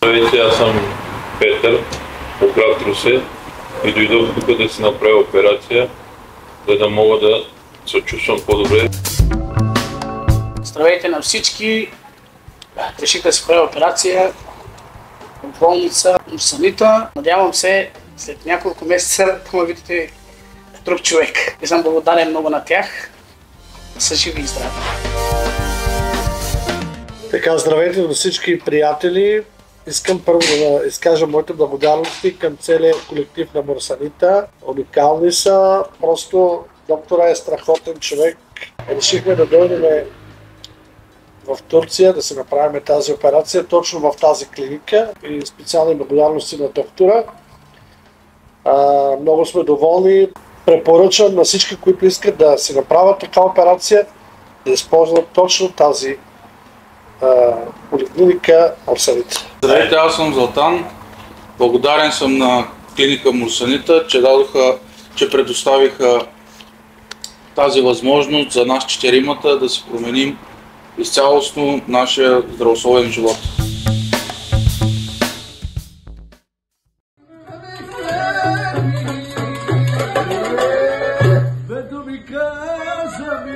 Здравейте, аз съм Петър от град Русе и дойдох тук да си направя операция, за да мога да се чувствам по-добре. Здравейте на всички! Реших да си правя операция в болница Мурсанита. Надявам се след няколко месеца да ме видите друг човек. И съм благодарен много на тях. Са живи и здрави. Така, здравейте на всички приятели. Искам първо да изкажа моите благодарности към целия колектив на Мурсанита. Уникални са. Просто доктора е страхотен човек. Решихме да дойдем в Турция да си направим тази операция точно в тази клиника и специални благодарности на доктора. Много сме доволни. Препоръчвам на всички, които искат да си направят така операция, да използват точно тази поликлиника Мурсанита. Здравейте, аз съм Златан. Благодарен съм на клиника Мурсанита, че предоставиха тази възможност за нас четиримата да си променим изцялостно нашия здравословен живот. Ve tu mi casa, mi